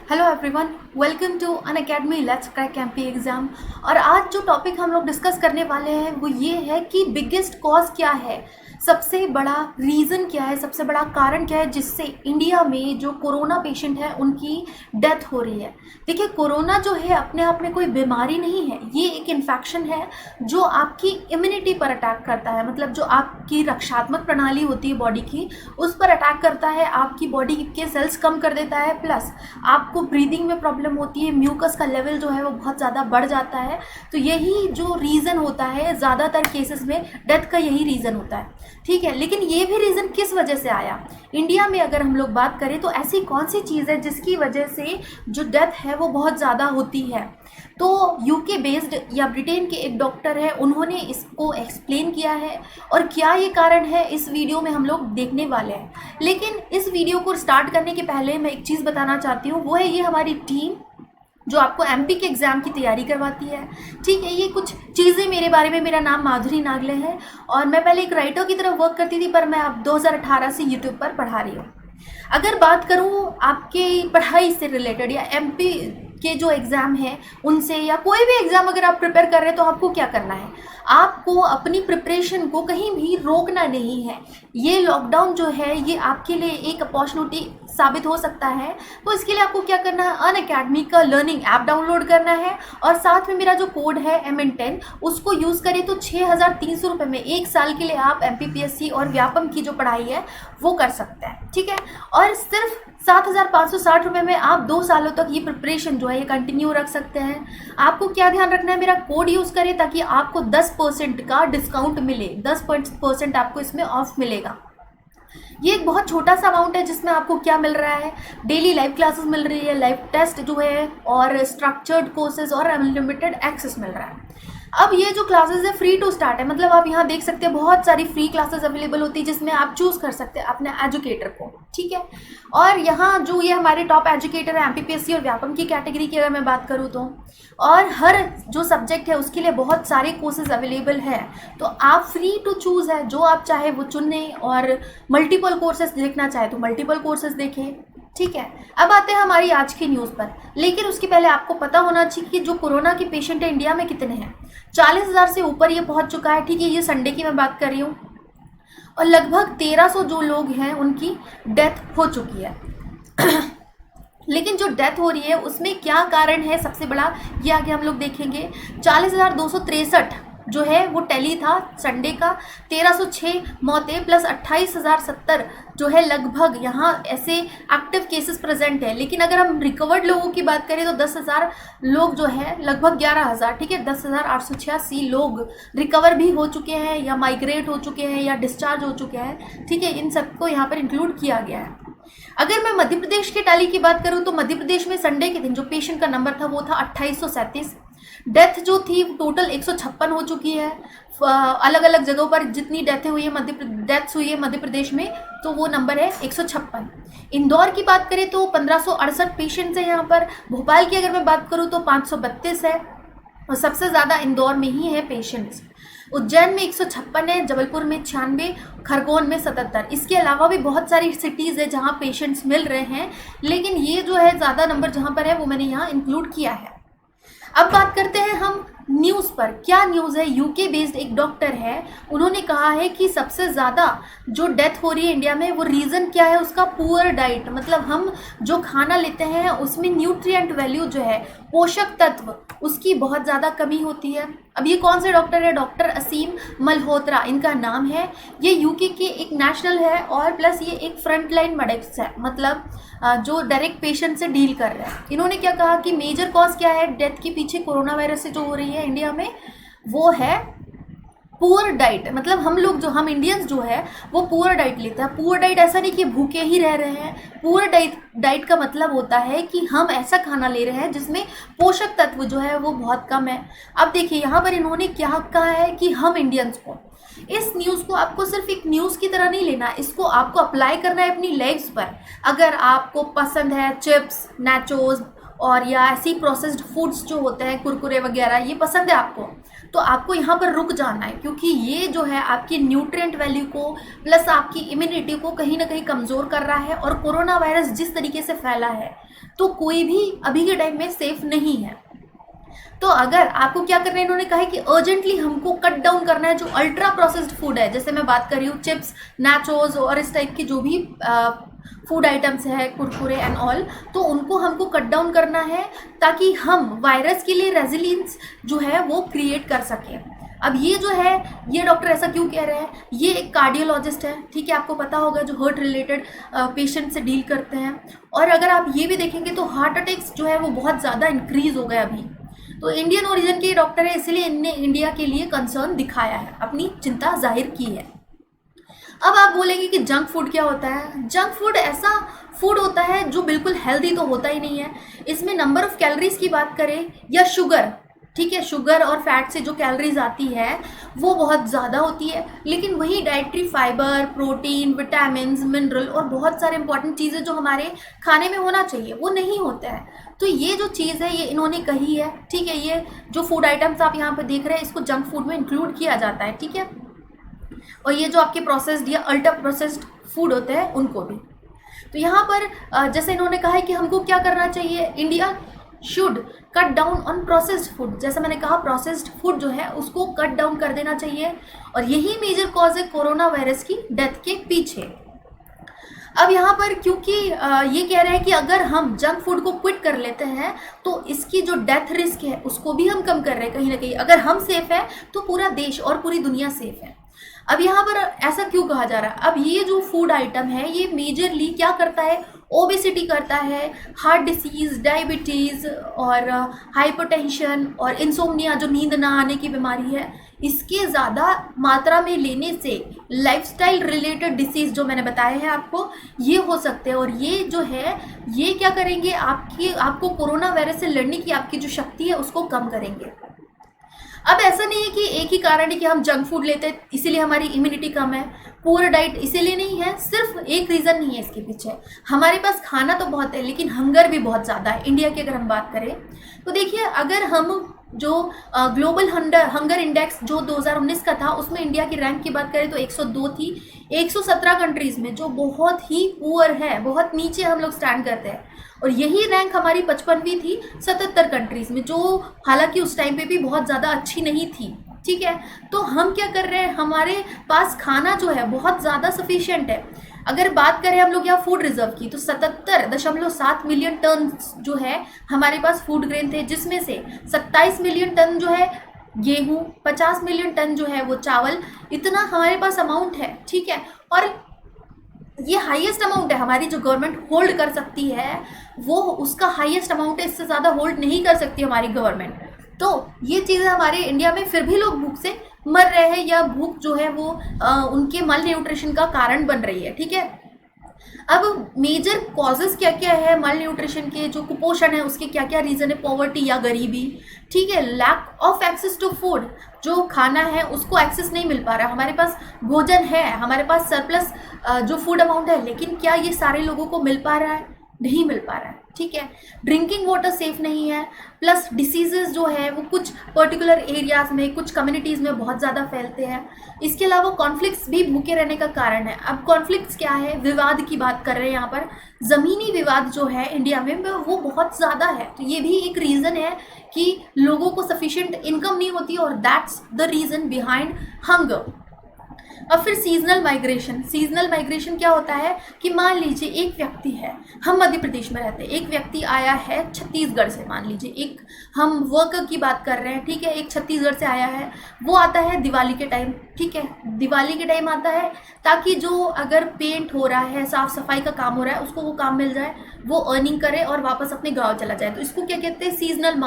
Hello everyone, welcome to Unacademy let's crack MP exam. और आज जो topic हम लोग डिस्कस करने वाले हैं वो ये है कि बिगेस्ट कॉज क्या है, सबसे बड़ा रीज़न क्या है, सबसे बड़ा कारण क्या है जिससे इंडिया में जो कोरोना पेशेंट है उनकी डेथ हो रही है। देखिए, कोरोना जो है अपने आप में कोई बीमारी नहीं है, ये एक इन्फेक्शन है जो आपकी इम्यूनिटी पर अटैक करता है। मतलब जो आपकी रक्षात्मक प्रणाली होती है बॉडी की, उस पर अटैक करता है, आपकी बॉडी के सेल्स कम कर देता है, प्लस आपको ब्रीदिंग में प्रॉब्लम होती है, म्यूकस का लेवल जो है वो बहुत ज़्यादा बढ़ जाता है। तो यही जो रीज़न होता है, ज़्यादातर केसेस में डेथ का यही रीज़न होता है। ठीक है, लेकिन ये भी रीज़न किस वजह से आया इंडिया में अगर हम लोग बात करें तो ऐसी कौन सी चीज़ है जिसकी वजह से जो डेथ है वो बहुत ज़्यादा होती है। तो यूके बेस्ड या ब्रिटेन के एक डॉक्टर है, उन्होंने इसको एक्सप्लेन किया है और क्या ये कारण है इस वीडियो में हम लोग देखने वाले हैं। लेकिन इस वीडियो को स्टार्ट करने के पहले मैं एक चीज़ बताना चाहती हूँ, वो है ये हमारी टीम जो आपको एमपी के एग्ज़ाम की तैयारी करवाती है। ठीक है, ये कुछ चीज़ें मेरे बारे में, मेरा नाम माधुरी नागले है और मैं पहले एक राइटर की तरफ वर्क करती थी, पर मैं अब 2018 से यूट्यूब पर पढ़ा रही हूँ। अगर बात करूँ आपके पढ़ाई से रिलेटेड या एमपी के जो एग्ज़ाम है उनसे, या कोई भी एग्ज़ाम अगर आप प्रिपेयर कर रहे हैं तो आपको क्या करना है, आपको अपनी प्रिपरेशन को कहीं भी रोकना नहीं है। ये लॉकडाउन जो है ये आपके लिए एक अपॉर्चुनिटी साबित हो सकता है। तो इसके लिए आपको क्या करना है, अन अकेडमी का लर्निंग ऐप डाउनलोड करना है और साथ में मेरा जो कोड है MN10 उसको यूज़ करें तो 6,300 रुपये में एक साल के लिए आप MPPSC और व्यापम की जो पढ़ाई है वो कर सकते हैं। ठीक है, और सिर्फ 7,560 रुपये में आप 2 सालों तक ये प्रिपरेशन जो है ये कंटिन्यू रख सकते हैं। आपको क्या ध्यान रखना है, मेरा कोड यूज़ करें ताकि आपको 10% का डिस्काउंट मिले, 10% आपको इसमें ऑफ मिलेगा। ये एक बहुत छोटा सा अमाउंट है जिसमें आपको क्या मिल रहा है, डेली लाइव क्लासेस मिल रही है, लाइव टेस्ट जो है और स्ट्रक्चर्ड कोर्सेज और अनलिमिटेड एक्सेस मिल रहा है। अब ये जो क्लासेस है फ्री टू स्टार्ट है, मतलब आप यहाँ देख सकते हैं बहुत सारी फ्री क्लासेस अवेलेबल होती है जिसमें आप चूज़ कर सकते हैं अपने एजुकेटर को। ठीक है, और यहाँ जो ये हमारे टॉप एजुकेटर है MPPSC और व्यापम की कैटेगरी की अगर मैं बात करूँ तो, और हर जो सब्जेक्ट है उसके लिए बहुत सारे कोर्सेज अवेलेबल है। तो आप फ्री टू चूज़ है, जो आप चाहे वो चुनें और मल्टीपल कोर्सेज देखना चाहे तो मल्टीपल कोर्सेज देखें। ठीक है, अब आते हैं हमारी आज की न्यूज़ पर। लेकिन उसके पहले आपको पता होना चाहिए कि जो कोरोना के पेशेंट है इंडिया में कितने हैं। 40,000 से ऊपर ये पहुंच चुका है। ठीक है, ये संडे की मैं बात कर रही हूँ और लगभग 1,300 जो लोग हैं उनकी डेथ हो चुकी है। लेकिन जो डेथ हो रही है उसमें क्या कारण है सबसे बड़ा, ये आगे हम लोग देखेंगे। 40,263 जो है वो टैली था संडे का, 1,306 मौतें प्लस 28,070 जो है लगभग यहाँ ऐसे एक्टिव केसेस प्रेजेंट है। लेकिन अगर हम रिकवर्ड लोगों की बात करें तो 10,000 लोग जो है, लगभग 11,000, ठीक है, 10,886 लोग रिकवर भी हो चुके हैं या माइग्रेट हो चुके हैं या डिस्चार्ज हो चुके हैं। ठीक है, इन सबको यहाँ पर इंक्लूड किया गया है। अगर मैं मध्य प्रदेश के टैली की बात करूँ तो मध्य प्रदेश में संडे के दिन जो पेशेंट का नंबर था वो था 2837। डेथ जो थी टोटल 156 हो चुकी है। अलग अलग जगहों पर जितनी डेथें हुई है, डेथ्स हुई है मध्य प्रदेश में, तो वो नंबर है 156। इंदौर की बात करें तो 1568 पेशेंट्स हैं यहाँ पर। भोपाल की अगर मैं बात करूँ तो 532 है और सबसे ज़्यादा इंदौर में ही है पेशेंट्स। उज्जैन में 156 है, जबलपुर में 96, खरगोन में 77। इसके अलावा भी बहुत सारी सिटीज़ है जहाँ पेशेंट्स मिल रहे हैं, लेकिन ये जो है ज़्यादा नंबर जहाँ पर है वो मैंने यहाँ इंक्लूड किया है। अब बात करते हैं हम न्यूज़ पर। क्या न्यूज़ है, यूके बेस्ड एक डॉक्टर है, उन्होंने कहा है कि सबसे ज़्यादा जो डेथ हो रही है इंडिया में वो रीज़न क्या है, उसका पुअर डाइट। मतलब हम जो खाना लेते हैं उसमें न्यूट्रिएंट वैल्यू जो है, पोषक तत्व, उसकी बहुत ज़्यादा कमी होती है। अब ये कौन से डॉक्टर है, डॉक्टर असीम मल्होत्रा इनका नाम है। ये यूके के एक नेशनल है और प्लस ये एक फ्रंटलाइन मेडिक्स है, मतलब जो डायरेक्ट पेशेंट से डील कर रहे हैं। इन्होंने क्या कहा कि मेजर कॉज क्या है डेथ के पीछे कोरोना वायरस से जो हो रही है इंडिया में, वो है पुअर डाइट। मतलब हम इंडियंस जो है वो पुअर डाइट लेते हैं। पुअर डाइट ऐसा नहीं कि भूखे ही रह रहे हैं, पुअर डाइट का मतलब होता है कि हम ऐसा खाना ले रहे हैं जिसमें पोषक तत्व जो है वो बहुत कम है। अब देखिए यहाँ पर इन्होंने क्या कहा है कि हम इंडियंस को, इस न्यूज़ को आपको सिर्फ एक न्यूज़ की तरह नहीं लेना, इसको आपको अप्लाई करना है अपनी लाइफ्स पर। अगर आपको पसंद है चिप्स, नाचोस और या ऐसी प्रोसेस्ड फूड्स जो होते हैं, कुरकुरे वगैरह, ये पसंद है आपको, तो आपको यहाँ पर रुक जाना है, क्योंकि ये जो है आपकी न्यूट्रिएंट वैल्यू को प्लस आपकी इम्यूनिटी को कहीं ना कहीं कमज़ोर कर रहा है। और कोरोना वायरस जिस तरीके से फैला है, तो कोई भी अभी के टाइम में सेफ नहीं है। तो अगर आपको क्या करना है, इन्होंने कहा है कि अर्जेंटली हमको कट डाउन करना है जो अल्ट्रा प्रोसेस्ड फूड है, जैसे मैं बात कर रही हूँ चिप्स, नाचोस और इस टाइप की जो भी फूड आइटम्स है, कुरकुरे एंड ऑल, तो उनको हमको कट डाउन करना है ताकि हम वायरस के लिए रेजिलियंस जो है वो क्रिएट कर सकें। अब ये जो है, ये डॉक्टर ऐसा क्यों कह रहे हैं, ये एक कार्डियोलॉजिस्ट है, ठीक है, आपको पता होगा, जो हार्ट रिलेटेड पेशेंट से डील करते हैं। और अगर आप ये भी देखेंगे तो हार्ट अटैक्स जो है वो बहुत ज़्यादा इंक्रीज हो गए अभी। तो इंडियन ओरिजिन के डॉक्टर है, इसलिए इनने इंडिया के लिए कंसर्न दिखाया है, अपनी चिंता जाहिर की है। अब आप बोलेंगे कि जंक फूड क्या होता है। जंक फूड ऐसा फूड होता है जो बिल्कुल हेल्दी तो होता ही नहीं है। इसमें नंबर ऑफ कैलोरीज की बात करें या शुगर, ठीक है, शुगर और फैट से जो कैलोरीज आती है वो बहुत ज़्यादा होती है, लेकिन वही dietary fibre, protein, vitamin, mineral और बहुत सारे इंपॉर्टेंट चीज़ें जो हमारे खाने में होना चाहिए वो नहीं होता है। तो ये जो चीज़ है ये इन्होंने कही है, ठीक है, ये जो फूड आइटम्स आप यहाँ पर देख रहे हैं इसको जंक फूड में इंक्लूड किया जाता है, ठीक है। और ये जो आपके प्रोसेस्ड या अल्ट्रा प्रोसेस्ड फूड होते हैं उनको भी। तो यहाँ पर जैसे इन्होंने कहा है कि हमको क्या करना चाहिए, India should cut down on processed food. जैसा मैंने कहा, प्रोसेस्ड फूड जो है उसको कट डाउन कर देना चाहिए, और यही मेजर कॉज है कोरोना वायरस की डेथ के पीछे। अब यहाँ पर क्योंकि ये कह रहे हैं कि अगर हम जंक फूड को क्विट कर लेते हैं तो इसकी जो डेथ रिस्क है उसको भी हम कम कर रहे हैं कहीं ना कहीं। अगर हम सेफ हैं तो पूरा देश और पूरी दुनिया सेफ है। अब यहाँ पर ऐसा क्यों कहा जा रहा है, अब ये जो फूड आइटम है ये मेजरली क्या करता है, ओबेसिटी करता है, हार्ट डिसीज़, डायबिटीज़ और हाइपरटेंशन और इंसोम्निया जो नींद ना आने की बीमारी है, इसके ज़्यादा मात्रा में लेने से लाइफस्टाइल रिलेटेड डिसीज़ जो मैंने बताए हैं आपको, ये हो सकते हैं। और ये जो है ये क्या करेंगे, आपको कोरोना वायरस से लड़ने की आपकी जो शक्ति है उसको कम करेंगे। अब ऐसा नहीं है कि एक ही कारण है कि हम जंक फूड लेते हैं इसीलिए हमारी इम्यूनिटी कम है, पुअर डाइट इसीलिए नहीं है, सिर्फ एक रीज़न नहीं है इसके पीछे। हमारे पास खाना तो बहुत है लेकिन हंगर भी बहुत ज़्यादा है। इंडिया की अगर हम बात करें तो देखिए, अगर हम जो ग्लोबल हंगर इंडेक्स जो 2019 का था उसमें इंडिया की रैंक की बात करें तो 102 थी 117 कंट्रीज़ में, जो बहुत ही पुअर है, बहुत नीचे हम लोग स्टैंड करते हैं। और यही रैंक हमारी 55वीं थी 77 कंट्रीज़ में, जो हालांकि उस टाइम पे भी बहुत ज़्यादा अच्छी नहीं थी, ठीक है। तो हम क्या कर रहे हैं, हमारे पास खाना जो है बहुत ज़्यादा सफिशिएंट है। अगर बात करें हम लोग यहाँ फूड रिजर्व की तो 77.7 मिलियन टन जो है हमारे पास फूड ग्रेन थे, जिसमें से 27 मिलियन टन जो है गेहूँ, 50 मिलियन टन जो है वो चावल, इतना हमारे पास अमाउंट है, ठीक है। और ये हाईएस्ट अमाउंट है, हमारी जो गवर्नमेंट होल्ड कर सकती है वो उसका हाईएस्ट अमाउंट है, इससे ज़्यादा होल्ड नहीं कर सकती हमारी गवर्नमेंट। तो ये चीज़ें हमारे इंडिया में फिर भी लोग भूख से मर रहे हैं, या भूख जो है वो उनके मल न्यूट्रिशन का कारण बन रही है, ठीक है। अब मेजर कॉजेज क्या क्या है मल न्यूट्रिशन के, जो कुपोषण है उसके क्या क्या रीज़न है, पॉवर्टी या गरीबी, ठीक है, lack of access to food, जो खाना है उसको एक्सेस नहीं मिल पा रहा। हमारे पास भोजन है, हमारे पास सरप्लस जो फूड अमाउंट है, लेकिन क्या ये सारे लोगों को मिल पा रहा है, नहीं मिल पा रहा है, ठीक है। ड्रिंकिंग वाटर सेफ नहीं है, प्लस डिसीजेज जो है वो कुछ पर्टिकुलर एरियाज में, कुछ कम्युनिटीज़ में बहुत ज़्यादा फैलते हैं। इसके अलावा कॉन्फ्लिक्ट्स भी भूखे रहने का कारण है। अब कॉन्फ्लिक्ट्स क्या है, विवाद की बात कर रहे हैं यहाँ पर, ज़मीनी विवाद जो है इंडिया में वो बहुत ज़्यादा है। तो ये भी एक रीज़न है कि लोगों को सफिशिएंट इनकम नहीं होती, और that's the reason behind hunger. अब फिर सीजनल माइग्रेशन। सीजनल माइग्रेशन क्या होता है कि मान लीजिए एक व्यक्ति है, हम मध्य प्रदेश में रहते हैं, एक व्यक्ति आया है छत्तीसगढ़ से, मान लीजिए एक हम वर्क की बात कर रहे हैं, ठीक है, एक छत्तीसगढ़ से आया है, वो आता है दिवाली के टाइम, ठीक है, दिवाली के टाइम आता है ताकि जो अगर पेंट हो रहा है, साफ सफाई का काम हो रहा है, उसको वो काम मिल जाए, वो अर्निंग करे और वापस अपने गाँव चला जाए। तो इसको क्या कहते हैं, सीजनल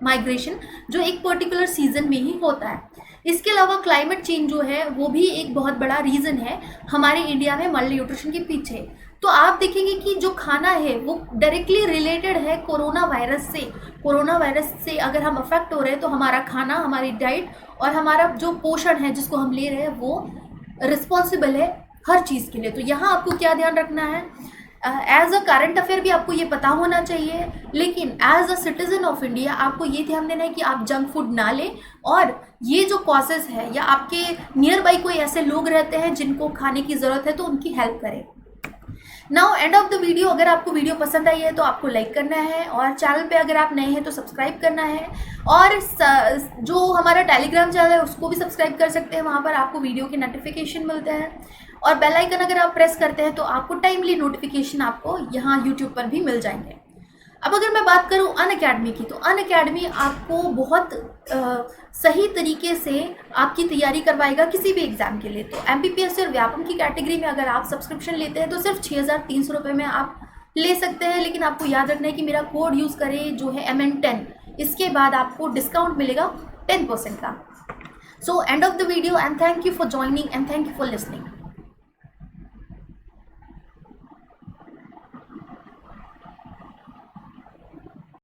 माइग्रेशन, जो एक पर्टिकुलर सीजन में ही होता है। इसके अलावा क्लाइमेट चेंज जो है वो भी एक बहुत बड़ा रीज़न है हमारे इंडिया में मल न्यूट्रिशन के पीछे। तो आप देखेंगे कि जो खाना है वो डायरेक्टली रिलेटेड है कोरोना वायरस से। कोरोना वायरस से अगर हम अफेक्ट हो रहे हैं तो हमारा खाना, हमारी डाइट और हमारा जो पोषण है जिसको हम ले रहे हैं वो रिस्पॉन्सिबल है हर चीज़ के लिए। तो यहाँ आपको क्या ध्यान रखना है, एज अ करंट अफेयर भी आपको ये पता होना चाहिए, लेकिन as a citizen of India आपको ये ध्यान देना है कि आप जंक फूड ना लें, और ये जो कॉजेज है या आपके नियर बाई कोई ऐसे लोग रहते हैं जिनको खाने की ज़रूरत है तो उनकी हेल्प करें। Now end of the video, अगर आपको वीडियो पसंद आई है तो आपको लाइक करना है, और चैनल पे अगर आप नए हैं तो सब्सक्राइब करना है, और जो हमारा टेलीग्राम चैनल है उसको भी सब्सक्राइब कर सकते हैं, वहाँ पर आपको वीडियो के नोटिफिकेशन मिलते हैं, और बेल आइकन अगर आप प्रेस करते हैं तो आपको टाइमली नोटिफिकेशन आपको यहाँ यूट्यूब पर भी मिल जाएंगे। अब अगर मैं बात करूँ अनअकैडमी की, तो अनअकैडमी आपको बहुत सही तरीके से आपकी तैयारी करवाएगा किसी भी एग्ज़ाम के लिए। तो MPPSC और व्यापम की कैटेगरी में अगर आप सब्सक्रिप्शन लेते हैं तो सिर्फ 6,300 रुपये में आप ले सकते हैं, लेकिन आपको याद रखना है कि मेरा कोड यूज़ करें जो है MN10, इसके बाद आपको डिस्काउंट मिलेगा 10% का। So end of the video, and thank you for joining and thank you for listening.